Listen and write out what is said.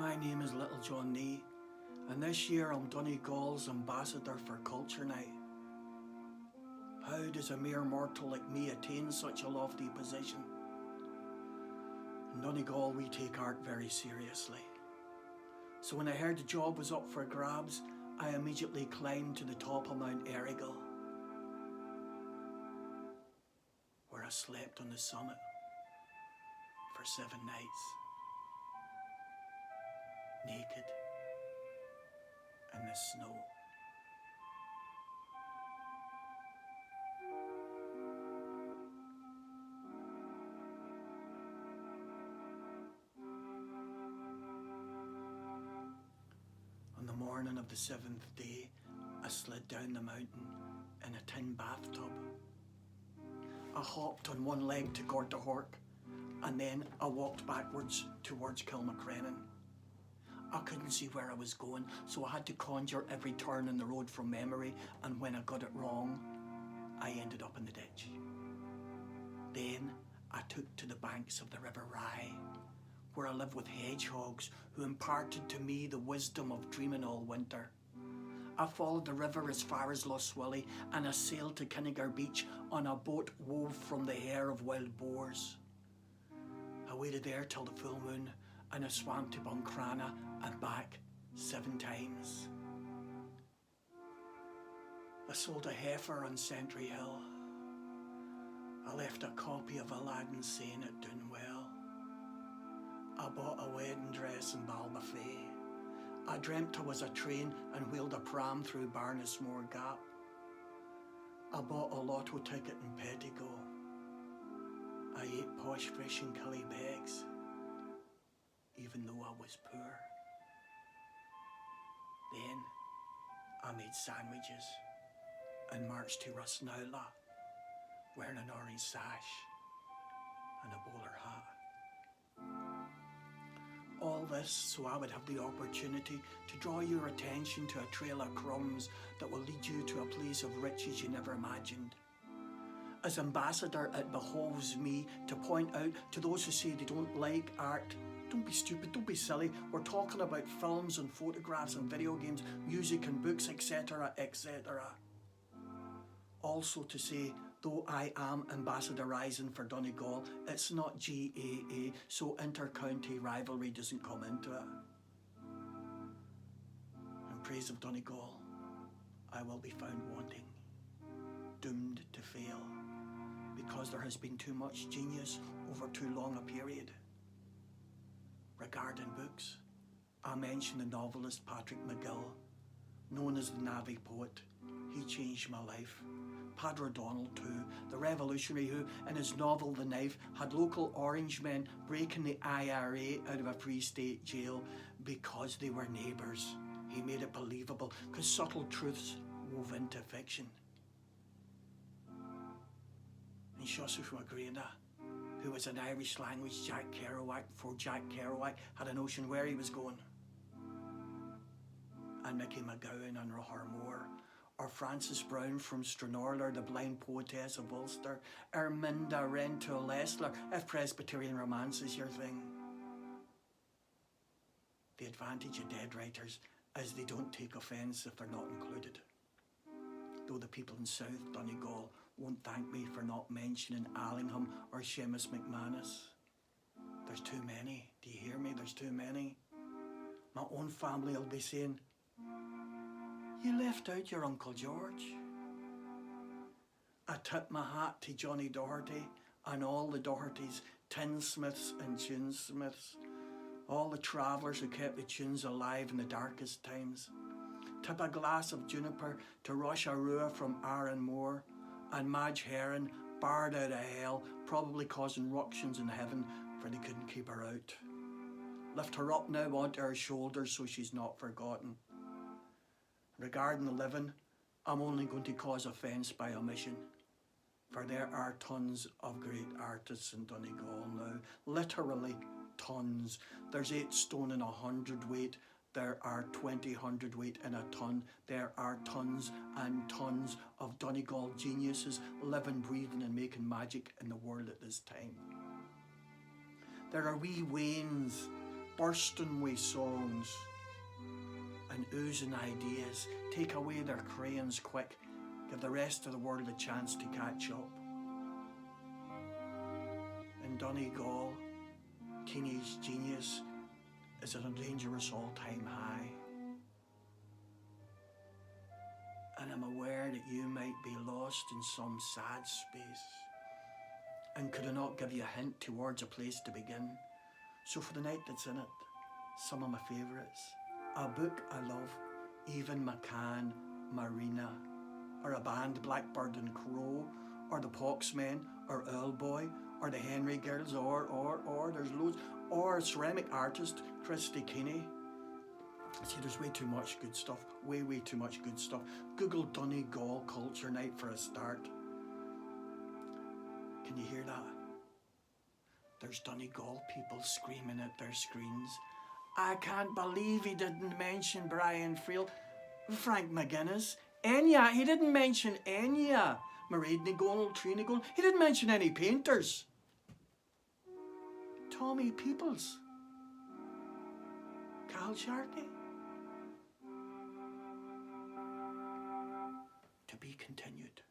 My name is Little John Nee, and this year I'm Donegal's ambassador for Culture Night. How does a mere mortal like me attain such a lofty position? In Donegal we take art very seriously. So when I heard the job was up for grabs, I immediately climbed to the top of Mount Donegal, where I slept on the summit for 7 nights, naked in the snow. On the morning of the 7th day, I slid down the mountain in a tin bathtub. I hopped on one leg to Gortahork, and then I walked backwards towards Kilmacrennan. I couldn't see where I was going, so I had to conjure every turn in the road from memory, and when I got it wrong, I ended up in the ditch. Then I took to the banks of the River Rye, where I lived with hedgehogs who imparted to me the wisdom of dreaming all winter. I followed the river as far as Lough Swilly, and I sailed to Kinnigar Beach on a boat wove from the hair of wild boars. I waited there till the full moon, and I swam to Buncrana and back 7 times. I sold a heifer on Sentry Hill. I left a copy of Aladdin Sane at Dunwell. I bought a wedding dress in Balbafay. I dreamt I was a train and wheeled a pram through Barnesmore Gap. I bought a lotto ticket in Pettigo. I ate posh fish in Killybegs, even though I was poor. Then I made sandwiches and marched to Rusnowla, wearing an orange sash and a bowler hat. All this so I would have the opportunity to draw your attention to a trail of crumbs that will lead you to a place of riches you never imagined. As ambassador, it behoves me to point out to those who say they don't like art, don't be stupid, don't be silly. We're talking about films and photographs and video games, music and books, etc., etc. Also to say, though I am ambassadorising for Donegal, it's not GAA, so inter-county rivalry doesn't come into it. In praise of Donegal, I will be found wanting, doomed to fail, because there has been too much genius over too long a period. Regarding books, I mention the novelist Patrick McGill, known as the Navvy poet. He changed my life. Padre Donald too, the revolutionary who, in his novel The Knife, had local Orangemen breaking the IRA out of a Free State jail because they were neighbours. He made it believable because subtle truths wove into fiction. And Joseph McGrana, who was an Irish language Jack Kerouac before Jack Kerouac had a notion where he was going. And Mickey McGowan and Roharmore, or Frances Brown from Stranorlar, the blind poetess of Ulster, Erminda Rentoul Lesler, if Presbyterian romance is your thing. The advantage of dead writers is they don't take offence if they're not included. Though the people in South Donegal won't thank me for not mentioning Allingham or Seamus McManus. There's too many. Do you hear me? There's too many. My own family will be saying, "You left out your Uncle George." I tip my hat to Johnny Doherty and all the Dohertys, tinsmiths and tunesmiths, all the travellers who kept the tunes alive in the darkest times. Tip a glass of juniper to Rosh Arua from Arranmore, and Madge Heron, barred out of hell, probably causing ructions in heaven, for they couldn't keep her out. Lift her up now onto her shoulders so she's not forgotten. Regarding the living, I'm only going to cause offence by omission, for there are tons of great artists in Donegal now, literally tons. There's 8 stone in 100 weight. There are 20 hundredweight in a ton. There are tons and tons of Donegal geniuses living, breathing and making magic in the world at this time. There are wee wains bursting with songs and oozing ideas. Take away their crayons quick, give the rest of the world a chance to catch up. In Donegal, teenage genius is at a dangerous all-time high. And I'm aware that you might be lost in some sad space. And could I not give you a hint towards a place to begin? So for the night that's in it, some of my favourites. A book I love, Even McCann, Marina, or a band, Blackbird and Crow, or the Poxmen, or Owlboy, or the Henry Girls, or there's loads, or ceramic artist, Christy Kinney. See, there's way too much good stuff, way too much good stuff. Google Donegal Culture Night for a start. Can you hear that? There's Donegal people screaming at their screens. I can't believe he didn't mention Brian Friel. Frank McGuinness. Enya, he didn't mention Enya. Mairead Donegal, Donegal. He didn't mention any painters. Tommy Peoples. Cal Sharkey. To be continued.